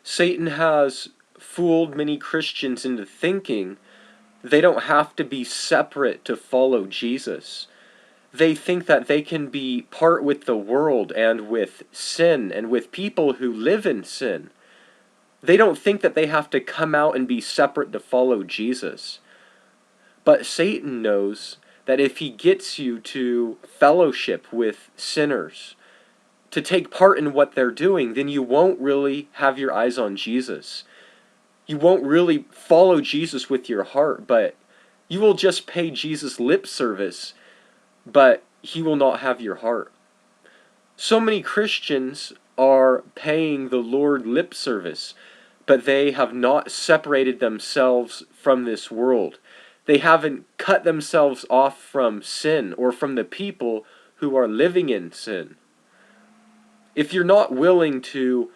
Satan has fooled many Christians into thinking they don't have to be separate to follow Jesus. They think that they can be part with the world and with sin and with people who live in sin. They don't think that they have to come out and be separate to follow Jesus. But Satan knows that if he gets you to fellowship with sinners, to take part in what they're doing, then you won't really have your eyes on Jesus. You won't really follow Jesus with your heart, but you will just pay Jesus lip service, but he will not have your heart. So many Christians are paying the Lord lip service, but they have not separated themselves from this world. They haven't cut themselves off from sin or from the people who are living in sin. If you're not willing to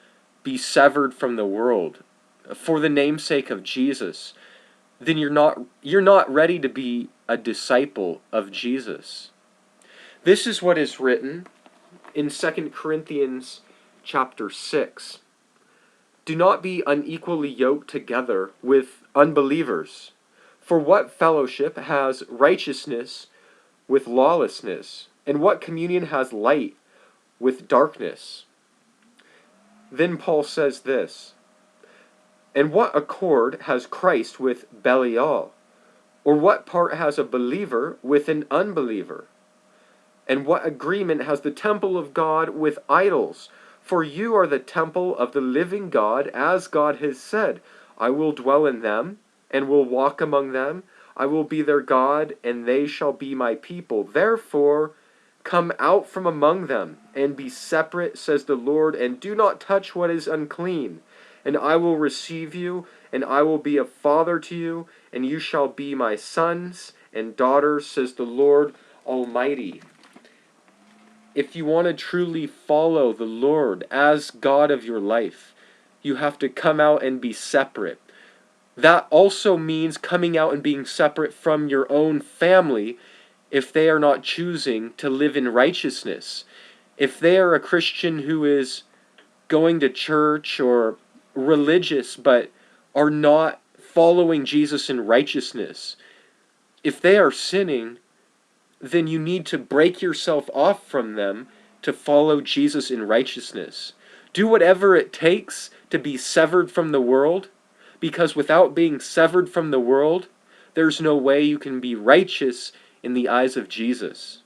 be severed from the world for the namesake of Jesus, then you're not ready to be a disciple of Jesus. This is what is written in 2 Corinthians chapter 6. Do not be unequally yoked together with unbelievers. For what fellowship has righteousness with lawlessness? And what communion has light with darkness? Then Paul says this, and what accord has Christ with Belial? Or what part has a believer with an unbeliever? And what agreement has the temple of God with idols? For you are the temple of the living God, as God has said, I will dwell in them, and will walk among them. I will be their God, and they shall be my people. Therefore, come out from among them, and be separate, says the Lord, and do not touch what is unclean. And I will receive you, and I will be a father to you, and you shall be my sons and daughters, says the Lord Almighty. If you want to truly follow the Lord as God of your life, you have to come out and be separate. That also means coming out and being separate from your own family if they are not choosing to live in righteousness. If they are a Christian who is going to church or religious but are not following Jesus in righteousness, if they are sinning, then you need to break yourself off from them to follow Jesus in righteousness. Do whatever it takes to be severed from the world, because without being severed from the world, there's no way you can be righteous in the eyes of Jesus.